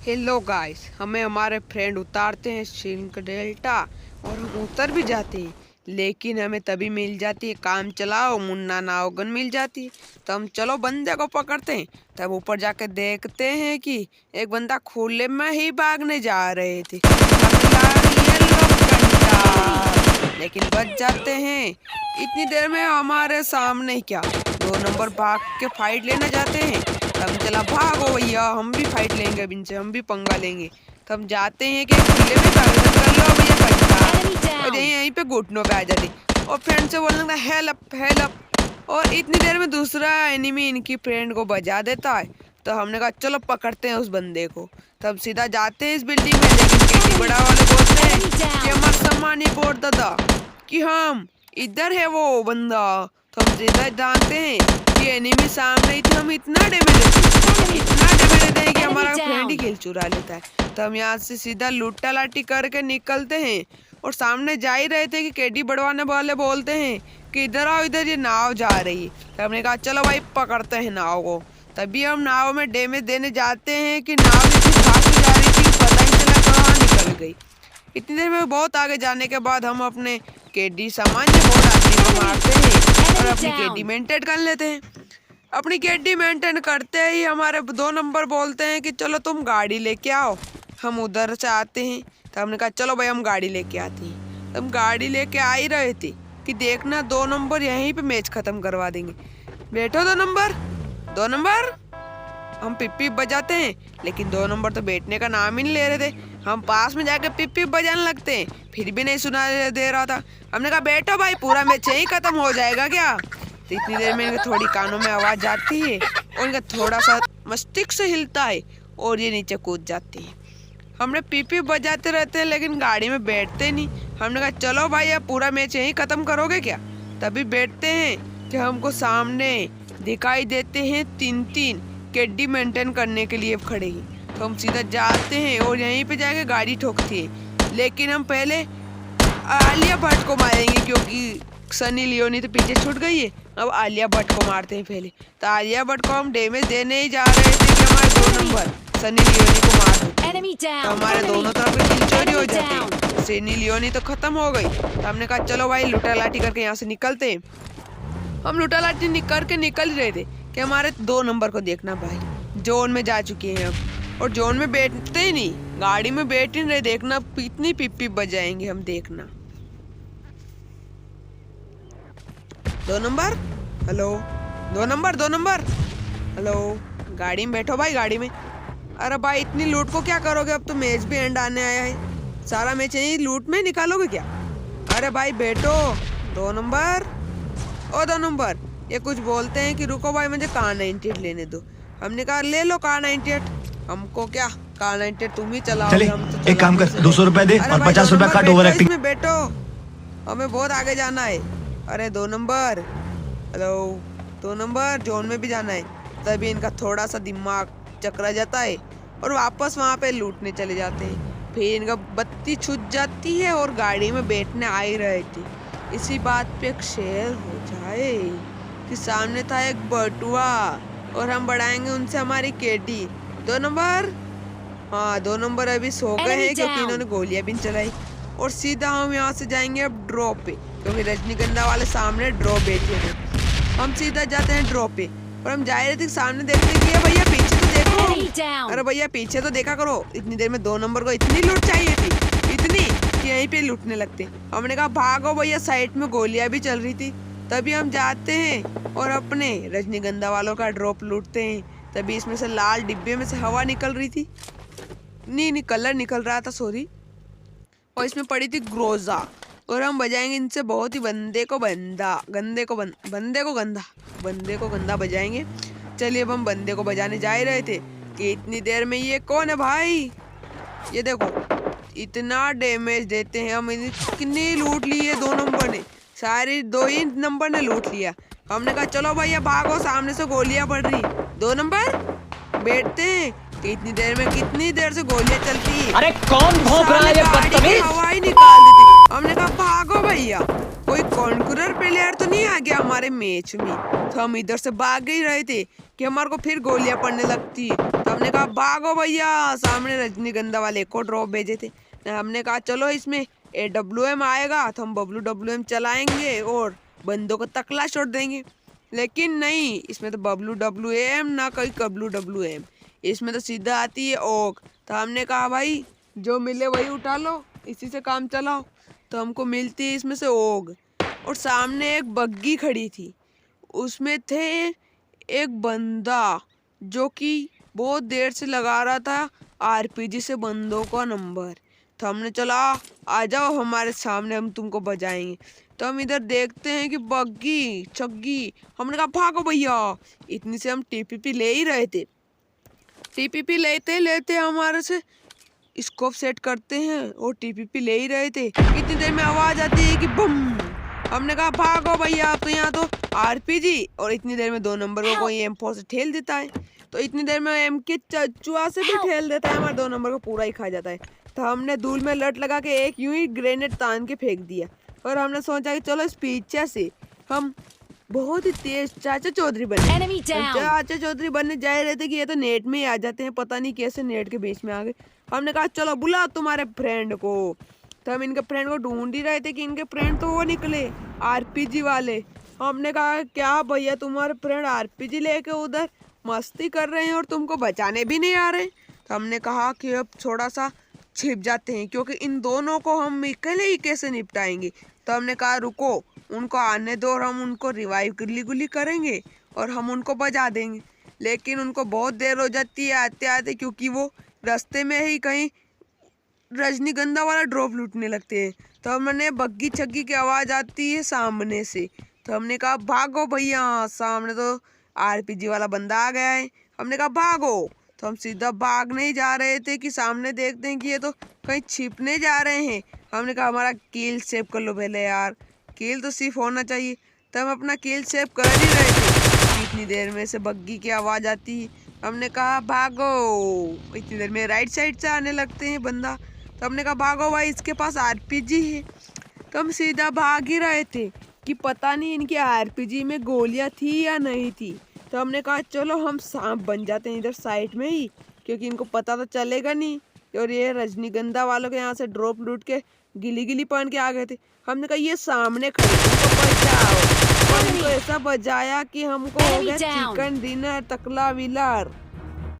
Hello guys, हमें हमारे friend उतारते हैं सिंक डेल्टा और हम उतर भी जाते हैं, लेकिन हमें तभी मिल जाती है काम चलाओ मुन्ना नावगन मिल जाती है। तो हम चलो बंदे को पकड़ते हैं। तब ऊपर जाके देखते हैं कि एक बंदा खुले में ही भागने जा रहे थे। हमें लगा ये लोग कंटार, लेकिन बच जाते हैं। इतनी देर में हमारे सामने ही क्या 2 नंबर भाग के फाइट लेना जाते हैं। हम चला भागो भैया, हम भी फाइट लेंगे, अब इनसे हम भी पंगा लेंगे। तो हम जाते हैं कि खुले में गर्दन कर लो भैया कंटा, और यहीं पे घुटनों पे आ जाते और फ्रेंड से बोलने लगता हेल्प हेल्प। और इतनी देर में दूसरा एनिमी इनकी फ्रेंड को बजा देता है। तो हमने कहा चलो पकड़ते हैं उस बंदे को। तब सीधा जाते हैं इस बिल्डिंग में, लेकिन केटी बड़ा वाले बोलते हैं कि हमारा सामान ही बोल दादा कि हम इधर है वो बंदा। तो हम सीधा जानते हैं कि एनिमी सामने ही थी। हम इतना डैमेज देते हैं कि हमारा फ्रेंड ही किल चुरा लेता है। तो हम यहाँ से सीधा लूटा लाटी करके निकलते हैं और सामने जा ही रहे थे कि केडी बढ़वाने वाले बोलते हैं कि इधर आओ, इधर ये नाव जा रही है। तो हमने कहा चलो भाई पकड़ते हैं नाव को। तभी हम नाव में डैमेज देने जाते हैं कि नाव इतनी फास्ट जा रही थी पता ही चला कहाँ निकल गई। इतनी देर में बहुत आगे जाने के बाद हम अपने केडी सामान्य मोड आदमी को मारते हैं और अपनी केडी मेंटेन कर लेते हैं। अपनी केडी मेंटेन करते ही हमारे 2 नंबर बोलते हैं कि चलो तुम गाड़ी लेके आओ। हम उधर से आते हैं। तो हमने कहा चलो भाई हम गाड़ी लेके आते हैं। हम गाड़ी लेके आ ही रहे थे कि देखना 2 नंबर यहीं पे मैच खत्म करवा देंगे। बैठो 2 नंबर, 2 नंबर। हम पिप्पी बजाते हैं, लेकिन 2 नंबर तो बैठने का नाम ही नहीं ले रहे थे। हम पास में जाके पिप्पी बजाने लगते हैं, फिर भी नहीं सुना दे रहा था। हमने कहा बैठो भाई, पूरा मैच यहीं खत्म हो जाएगा क्या। तो इतनी देर में इनके थोड़ी कानों में आवाज आती है और इनका थोड़ा सा मस्तिष्क हिलता है और ये नीचे कूद जाते हैं। हमने पीपी बजाते रहते हैं लेकिन गाड़ी में बैठते नहीं। हमने कहा चलो भाई अब पूरा मैच यहीं खत्म करोगे क्या। तभी बैठते हैं कि हमको सामने दिखाई देते हैं 3 केडी मेंटेन करने के लिए खड़े ही। तो हम सीधा जाते हैं और यहीं पे जाके गाड़ी ठोकती है, लेकिन हम पहले आलिया भट्ट को मारेंगे क्योंकि सनी लियोनी तो पीछे छूट गई है। अब आलिया भट्ट को मारते हैं पहले। तो आलिया भट्ट को हम डैमेज देने ही जा रहे थे कि हमारे 2 नंबर सनी लियोनी को मार देते। तो हमारे दोनों तरफ किल चोरी हो जाते हैं। सनी लियोनी तो खत्म हो गई। तो हमने कहा चलो भाई लुटा लाठी करके यहाँ से निकलते हैं। हम लुटा लाठी करके निकल रहे थे कि हमारे 2 नंबर को देखना भाई जोन में जा चुके हैं अब, और जोन में बैठते ही नहीं, गाड़ी में बैठ ही रहे। देखना कितनी पिप्पी बजाएंगे हम, देखना। 2 number hello, 2 number, 2 number hello. गाड़ी में बैठो भाई, गाड़ी में। अरे भाई इतनी लूट को क्या करोगे, अब तो मैच भी एंड आने आया है। सारा मैच यही लूट में निकालोगे क्या। अरे भाई बैठो 2 नंबर। ओ 2 नंबर, ये कुछ बोलते हैं कि रुको भाई मुझे कार 98 लेने दो। हमने कहा ले लो कार 98। हमको क्या कार 98 तुम ही चलाओ। एक काम कर 200 रुपए दे और 50 रुपए काट ओवर एक्टिंग में। बैठो, हमें बहुत आगे जाना है। अरे 2 नंबर हेलो, 2 नंबर जोन में भी जाना है। तभी इनका थोड़ा सा दिमाग चकरा जाता है और वापस वहाँ पे लूटने चले जाते हैं। फिर इनका बत्ती छूट जाती है और गाड़ी में बैठने आ ही रहे थे। इसी बात पे एक शेयर हो जाए कि सामने था एक बटुआ और हम बढ़ाएंगे उनसे हमारी केडी। 2 नंबर, हाँ 2 नंबर अभी सो गए हैं क्योंकि इन्होंने गोलियां भी चलाई। और सीधा हम यहाँ से जाएंगे अब ड्रॉप पे, क्योंकि रजनीगंधा वाले सामने ड्रॉप बैठे थे। हम सीधा जाते हैं ड्रॉप पे और हम जा रहे थे, सामने देखते हैं कि भैया पीछे तो देखो। अरे भैया पीछे तो देखा करो। इतनी देर में 2 नंबर को इतनी लूट चाहिए थी, इतनी कि यहीं पे लूटने लगते। हमने कहा भागो भैया, साइड में गोलियां भी चल रही थी। तभी हम जाते हैं और अपने रजनीगंधा वालों का ड्रॉप लूटते हैं। तभी इसमें से लाल डिब्बे में से हवा निकल रही थी, नहीं कलर निकल रहा था सॉरी, और इसमें पड़ी थी ग्रोजा। और हम बजाएंगे इनसे बहुत ही बंदे को गंदा बजाएंगे। चलिए अब हम बंदे को बजाने जा ही रहे थे कि इतनी देर में ये कौन है भाई, ये देखो इतना डैमेज देते हैं हम। कितनी लूट ली है 2 नंबर ने, सारी 2 ही नंबर ने लूट लिया। हमने कहा चलो भैया भागो, सामने से गोलियां पड़ रही। 2 नंबर बैठते हैं कि इतनी देर में कितनी देर से गोलियां चलती है। अरे कौन भौंक रहा है ये बदतमीज। हवाई निकाल देती। हमने कहा भागो भैया, कोई कॉन्कुरर प्लेयर तो नहीं आ गया हमारे मैच में। तो हम इधर से भाग ही रहे थे कि हमारे को फिर गोलियां पड़ने लगती है। तो हमने कहा भागो भैया, सामने रजनीगंधा वाले को ड्रॉप भेजे थे। हमने कहा चलो इसमें AWM आएगा तो हम WWM चलाएंगे और बंदों को तकला शॉट देंगे, लेकिन नहीं, इसमें तो WWM ना कोई WWM, इसमें तो सीधा आती है ओग। तो हमने कहा भाई जो मिले वही उठा लो, इसी से काम चलाओ। तो हमको मिलती है इसमें से ओग, और सामने एक बग्गी खड़ी थी, उसमें थे एक बंदा जो कि बहुत देर से लगा रहा था RPG से बंदों का नंबर। तो हमने चला आ जाओ हमारे सामने, हम तुमको बजाएंगे। तो हम इधर देखते हैं कि बग्गी छग्गी, हमने कहा भागो भैया। इतनी से हम TPP ले ही रहे थे। TPP लेते लेते हमारे से स्कोप सेट करते हैं और TPP ले ही रहे थे, इतनी देर में आवाज आती है कि बम। हमने कहा भागो भैया, तो यहाँ तो RPG, और इतनी देर में 2 नंबर को कोई M4 से ठेल देता है, तो इतनी देर में MK चचुआ से भी ठेल देता है, हमारे 2 नंबर को पूरा ही खा जाता है। तो हमने धूल में लट लगा के एक यूं ही ग्रेनेड तान के फेंक दिया, और हमने सोचा कि चलो इस पीछे से हम बहुत ही तेज चाचा चौधरी बने। चाचा चौधरी बनने जा रहे थे कि ये तो नेट में ही आ जाते हैं, पता नहीं कैसे नेट के बीच में आ गए। हमने कहा चलो बुलाओ तुम्हारे फ्रेंड को। तो हम इनके फ्रेंड को ढूंढ ही रहे थे कि इनके फ्रेंड तो वो निकले RPG वाले। हमने कहा क्या भैया तुम्हारे फ्रेंड RPG लेके उधर मस्ती कर रहे हैं और तुमको बचाने भी नहीं आ रहे। तो हमने कहा कि अब थोड़ा सा छिप जाते हैं, क्योंकि इन दोनों को हम अकेले ही कैसे निपटाएंगे। तो हमने कहा रुको, उनको आने दो और हम उनको रिवाइव गुल्ली गुल्ली करेंगे और हम उनको बजा देंगे। लेकिन उनको बहुत देर हो जाती है आते आते, क्योंकि वो रास्ते में ही कहीं रजनीगंधा वाला ड्रॉप लूटने लगते हैं। तो हमने बग्गी छग्गी की आवाज़ आती है सामने से। तो हमने कहा भागो भैया, सामने तो RPG वाला बंदा आ गया है। हमने कहा भागो, तो हम सीधा भागने ही जा रहे थे कि सामने देखते हैं कि ये तो कहीं छिपने जा रहे हैं। हमने कहा हमारा किल सेव कर लो पहले यार, किल तो सिर्फ होना चाहिए। तो हम अपना किल सेव कर ही रहे थे, इतनी देर में से बग्गी की आवाज़ आती है। हमने कहा भागो, इतनी देर में राइट साइड से आने लगते हैं बंदा। तो हमने कहा भागो भाई, इसके पास RPG है। तो हम सीधा भाग ही रहे थे कि पता नहीं इनकी RPG में गोलियां थी या नहीं थी। तो हमने कहा चलो हम सांप बन जाते हैं इधर साइड में ही, क्योंकि इनको पता तो चलेगा नहीं। और ये रजनीगंधा वालों के यहाँ से ड्रॉप लूट के गिली गिली पहन के आ गए थे। हमने कहा ये सामने खड़े, इनको बचाओ। और इनको ऐसा बजाया कि हमको हो गया चिकन डिनर तकला विलर।